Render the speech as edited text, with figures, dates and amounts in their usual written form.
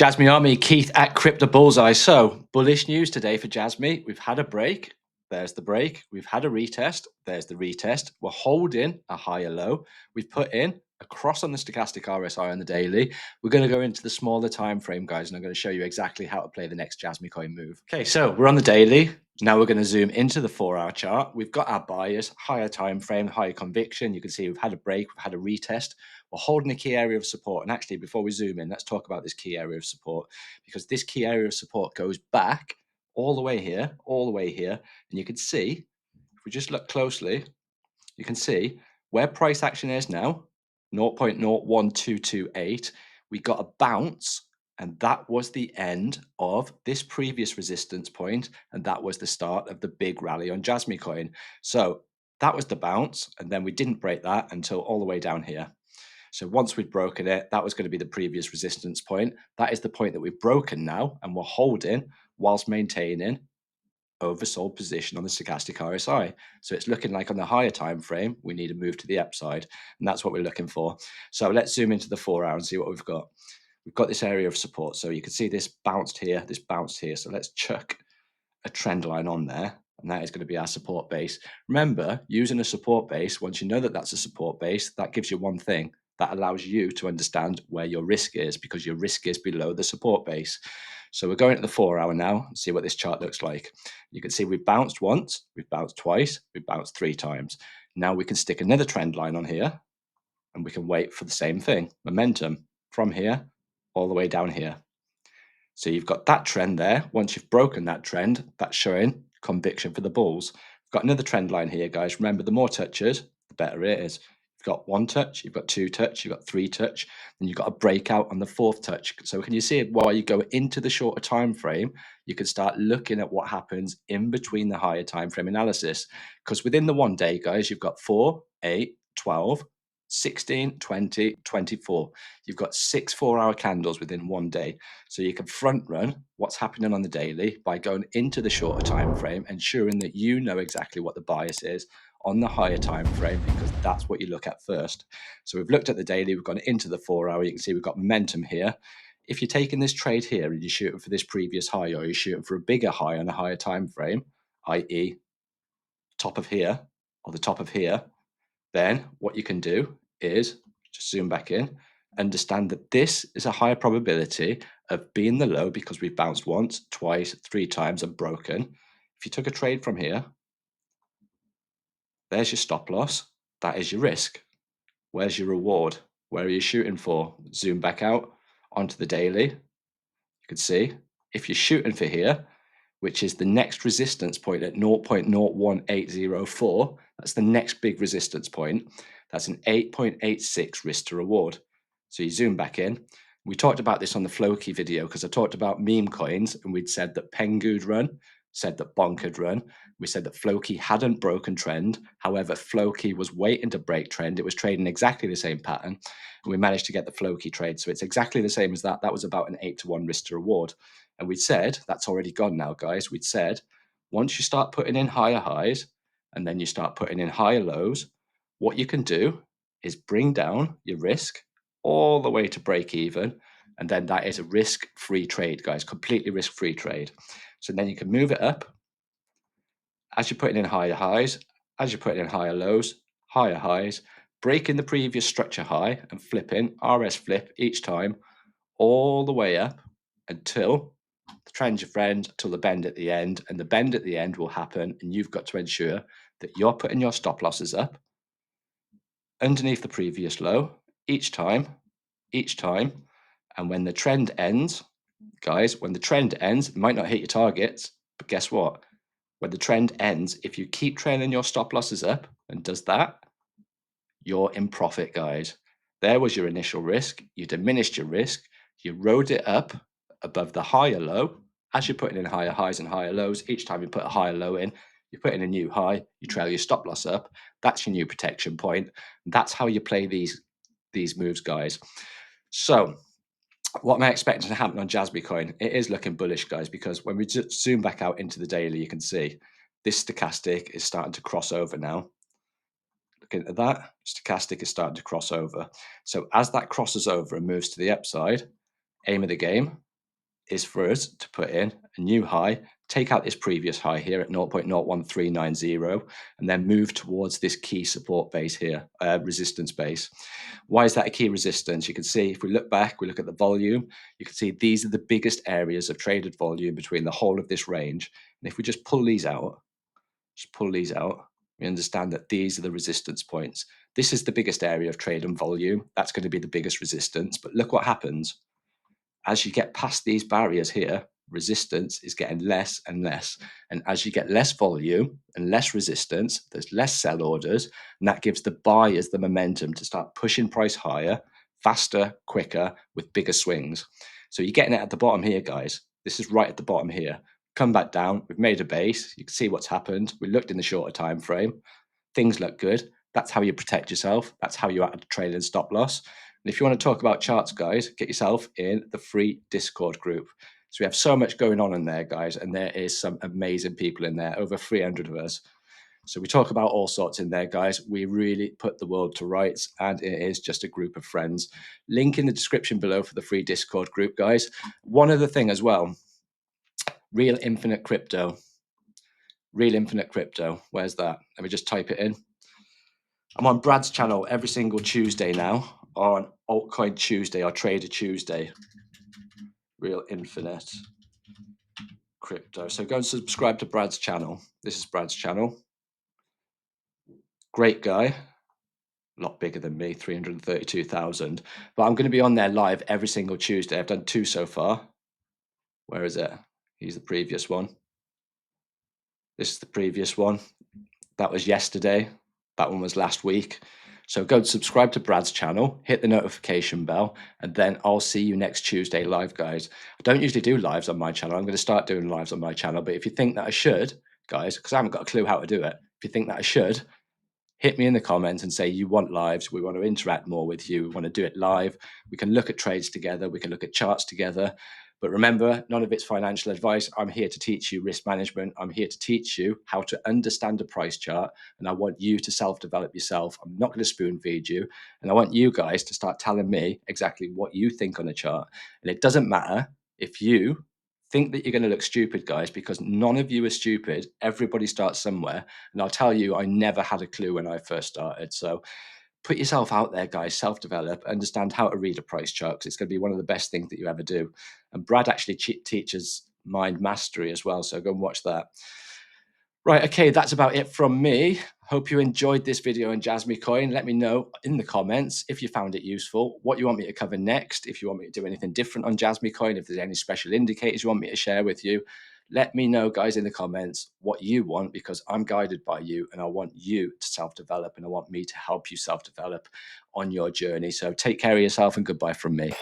Jasmy Army, Keith at Crypto Bullseye. So, bullish news today for Jasmy. We've had a break. There's the break. We've had a retest. There's the retest. We're holding a higher low. We've put in a cross on the stochastic RSI on the daily. We're going to go into the smaller time frame, guys, and I'm going to show you exactly how to play the next Jasmy Coin move. Okay, so we're on the daily. Now we're going to zoom into the 4-hour chart. We've got our bias, higher time frame, higher conviction. You can see we've had a break, we've had a retest. We're holding a key area of support. And actually, before we zoom in, let's talk about this key area of support, because this key area of support goes back all the way here, all the way here. And you can see, if we just look closely, you can see where price action is now, 0.01228. We got a bounce, and that was the end of this previous resistance point, and that was the start of the big rally on Jasmy Coin. So that was the bounce, and then we didn't break that until all the way down here. So once we'd broken it, that was going to be the previous resistance point. That is the point that we've broken now, and we're holding whilst maintaining oversold position on the stochastic RSI. So it's looking like on the higher time frame, we need a move to the upside, and that's what we're looking for. So let's zoom into the 4-hour and see what we've got. We've got this area of support. So you can see this bounced here, this bounced here. So let's chuck a trend line on there, and that is going to be our support base. Remember, using a support base, once you know that that's a support base, that gives you one thing. That allows you to understand where your risk is, because your risk is below the support base. So we're going to the 4-hour now and see what this chart looks like. You can see we've bounced once, we've bounced twice, we've bounced 3 times. Now we can stick another trend line on here, and we can wait for the same thing, momentum from here all the way down here. So you've got that trend there. Once you've broken that trend, that's showing conviction for the bulls. We've got another trend line here, guys. Remember, the more touches, the better it is. You've got 1 touch, you've got 2 touch, you've got 3 touch, and you've got a breakout on the 4th touch. So can you see it? While you go into the shorter time frame, you can start looking at what happens in between the higher time frame analysis. Because within the 1 day, guys, you've got 4, 8, 12, 16, 20, 24. You've got 6 4-hour candles within 1 day. So you can front run what's happening on the daily by going into the shorter time frame, ensuring that you know exactly what the bias is on the higher time frame, because that's what you look at first. So we've looked at the daily, we've gone into the 4-hour. You can see we've got momentum here. If you're taking this trade here and you're shooting for this previous high, or you're shooting for a bigger high on a higher time frame, i.e. top of here or the top of here, then what you can do is just zoom back in, understand that this is a higher probability of being the low because we've bounced once, twice, 3 times and broken. If you took a trade from here, there's your stop loss, that is your risk. Where's your reward? Where are you shooting for? Zoom back out onto the daily. You can see if you're shooting for here, which is the next resistance point at 0.01804, that's the next big resistance point. That's an 8.86 risk to reward. So you zoom back in. We talked about this on the Floki video, because I talked about meme coins, and we'd said that Pengu'd run, said that Bonk had run. We said that Floki hadn't broken trend. However, Floki was waiting to break trend. It was trading exactly the same pattern, and we managed to get the Floki trade. So it's exactly the same as that. That was about an 8-to-1 risk to reward. And we'd said, that's already gone now, guys. We'd said, once you start putting in higher highs and then you start putting in higher lows, what you can do is bring down your risk all the way to break even. And then that is a risk-free trade, guys, completely risk-free trade. So then you can move it up as you're putting in higher highs, as you're putting in higher lows, higher highs, breaking the previous structure high and flipping, RS flip each time, all the way up until the trend your friend, till the bend at the end. And the bend at the end will happen, and you've got to ensure that you're putting your stop losses up underneath the previous low each time. And when the trend ends, guys, when the trend ends, it might not hit your targets, but guess what? When the trend ends, if you keep trailing your stop losses up and does that, you're in profit, guys. There was your initial risk. You diminished your risk. You rode it up above the higher low. As you're putting in higher highs and higher lows, each time you put a higher low in, you put in a new high, you trail your stop loss up. That's your new protection point. That's how you play these moves, guys. So what am I expecting to happen on Jasmy Coin? It is looking bullish, guys, because when we just zoom back out into the daily, you can see this stochastic is starting to cross over now. Looking at that, stochastic is starting to cross over. So as that crosses over and moves to the upside, aim of the game, is for us to put in a new high, take out this previous high here at 0.01390, and then move towards this key support base here, resistance base. Why is that a key resistance? You can see if we look back, we look at the volume, you can see these are the biggest areas of traded volume between the whole of this range. And if we just pull these out, we understand that these are the resistance points. This is the biggest area of trade and volume. That's going to be the biggest resistance. But look what happens. As you get past these barriers here, resistance is getting less and less. And as you get less volume and less resistance, there's less sell orders. And that gives the buyers the momentum to start pushing price higher, faster, quicker, with bigger swings. So you're getting it at the bottom here, guys. This is right at the bottom here. Come back down. We've made a base. You can see what's happened. We looked in the shorter time frame. Things look good. That's how you protect yourself. That's how you add a trailing stop loss. And if you want to talk about charts, guys, get yourself in the free Discord group. So we have so much going on in there, guys, and there is some amazing people in there, over 300 of us. So we talk about all sorts in there, guys. We really put the world to rights, and it is just a group of friends. Link in the description below for the free Discord group, guys. One other thing as well, Real Infinite Crypto. Real Infinite Crypto. Where's that? Let me just type it in. I'm on Brad's channel every single Tuesday now, on Altcoin Tuesday or Trader Tuesday. Real Infinite Crypto. So go and subscribe to Brad's channel. This is Brad's channel. Great guy. A lot bigger than me, 332,000. But I'm going to be on there live every single Tuesday. I've done 2 so far. Where is it? Here's the previous one. This is the previous one. That was yesterday. That one was last week. So go and subscribe to Brad's channel, hit the notification bell, and then I'll see you next Tuesday live, guys. I don't usually do lives on my channel. I'm going to start doing lives on my channel. But if you think that I should, guys, because I haven't got a clue how to do it, if you think that I should, hit me in the comments and say you want lives. We want to interact more with you. We want to do it live. We can look at trades together. We can look at charts together. But remember, none of it's financial advice. I'm here to teach you risk management. I'm here to teach you how to understand a price chart. And I want you to self-develop yourself. I'm not going to spoon feed you. And I want you guys to start telling me exactly what you think on a chart. And it doesn't matter if you think that you're going to look stupid, guys, because none of you are stupid. Everybody starts somewhere. And I'll tell you, I never had a clue when I first started. So put yourself out there, guys, self-develop, understand how to read a price chart, because it's going to be one of the best things that you ever do. And Brad actually teaches mind mastery as well. So go and watch that. Right, okay, that's about it from me. Hope you enjoyed this video on Jasmy Coin. Let me know in the comments if you found it useful, what you want me to cover next, if you want me to do anything different on Jasmy Coin, if there's any special indicators you want me to share with you. Let me know, guys, in the comments what you want, because I'm guided by you and I want you to self-develop, and I want me to help you self-develop on your journey. So take care of yourself and goodbye from me.